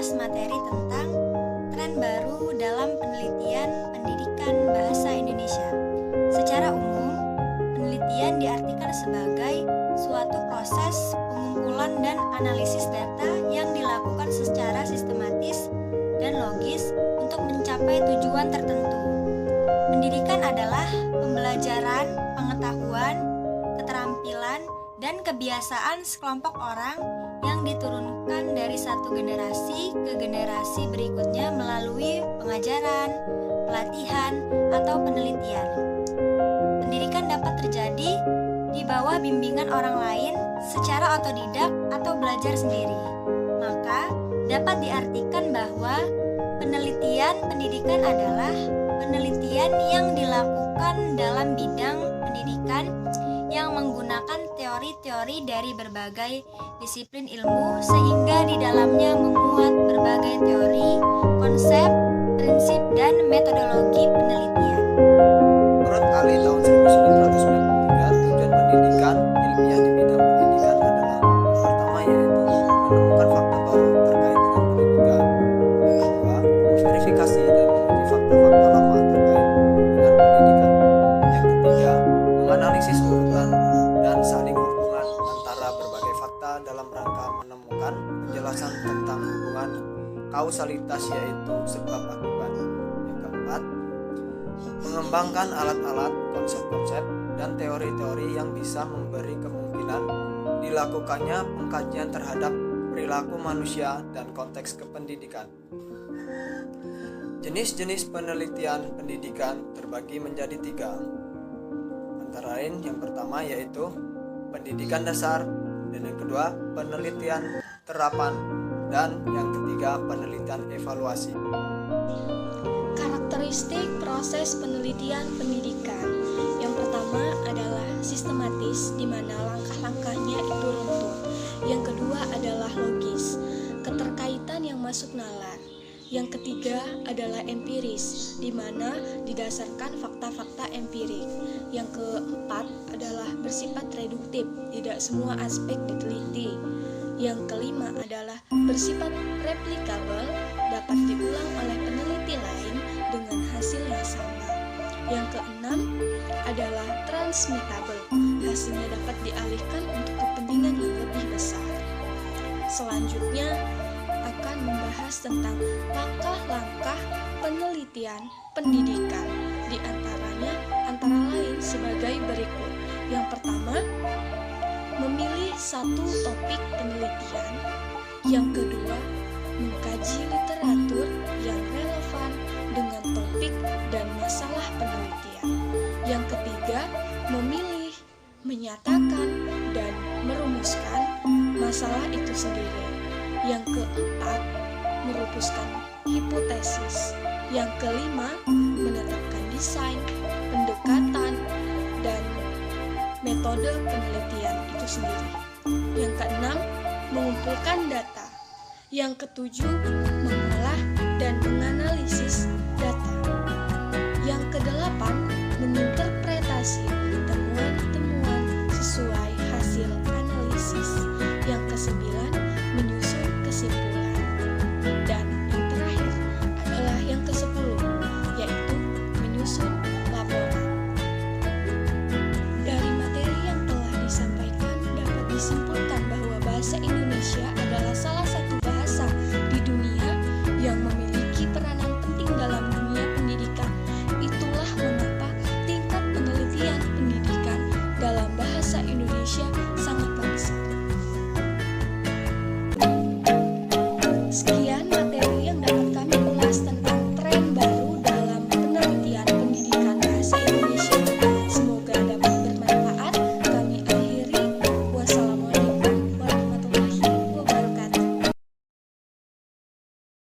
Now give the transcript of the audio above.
membahas materi tentang tren baru dalam penelitian pendidikan bahasa Indonesia. Secara umum, penelitian diartikan sebagai suatu proses pengumpulan dan analisis data yang dilakukan secara sistematis dan logis untuk mencapai tujuan tertentu. Pendidikan adalah pembelajaran, pengetahuan, keterampilan, dan kebiasaan sekelompok orang yang diturunkan dari satu generasi ke generasi berikutnya melalui pengajaran, pelatihan, atau penelitian. Pendidikan dapat terjadi di bawah bimbingan orang lain secara otodidak atau belajar sendiri. Maka, dapat diartikan bahwa penelitian pendidikan adalah penelitian yang dilakukan dalam bidang pendidikan yang menggunakan teori-teori dari berbagai disiplin ilmu sehingga di dalamnya memuat berbagai teori, konsep, prinsip, dan metodologi penelitian. Menurut Ali tahun 1993, tujuan pendidikan ilmiah di bidang pendidikan adalah yang pertama yaitu menemukan fakta baru terkait dengan pendidikan, yang kedua memverifikasi dan menguji fakta-fakta lama terkait dengan pendidikan, yang ketiga menganalisis urutan dan saling hubungan antara berbagai fakta dalam rangka menemukan penjelasan tentang hubungan kausalitas yaitu sebab akibat, yang keempat mengembangkan alat-alat, konsep-konsep, dan teori-teori yang bisa memberi kemungkinan dilakukannya pengkajian terhadap perilaku manusia dan konteks kependidikan. Jenis-jenis penelitian pendidikan terbagi menjadi 3. Antara lain yang pertama yaitu pendidikan dasar, dan yang kedua penelitian terapan, dan yang ketiga penelitian evaluasi. Karakteristik proses penelitian pendidikan. Yang pertama adalah sistematis, di mana langkah-langkahnya itu runtun. Yang kedua adalah logis, keterkaitan yang masuk nalar. Yang ketiga adalah empiris, di mana didasarkan fakta-fakta empirik. Yang keempat adalah bersifat reduktif, tidak semua aspek diteliti. Yang kelima adalah bersifat replikabel, dapat diulang oleh peneliti lain dengan hasil yang sama. Yang keenam adalah transmittable, hasilnya dapat dialihkan untuk kepentingan yang lebih besar. Selanjutnya akan membahas tentang langkah-langkah penelitian pendidikan, di antaranya antara lain sebagai berikut. Yang pertama, memilih satu topik penelitian. Yang kedua, mengkaji literatur yang relevan dengan topik dan masalah penelitian. Yang ketiga, memilih, menyatakan, dan merumuskan masalah itu sendiri. Yang keempat, merumuskan hipotesis. Yang kelima, menetapkan desain, pendekatan, dan metode penelitian itu sendiri. Yang keenam, mengumpulkan data. Yang ketujuh, mengolah dan menganalisis data. Yang kedelapan, menginterpretasi temuan-temuan sesuai hasil analisis. Yang kesembilan, menyusun kesimpulan. Dan yang terakhir adalah yang ke-10, yaitu menyusun laporan. Dari materi yang telah disampaikan dapat disimpulkan bahwa bahasa Indonesia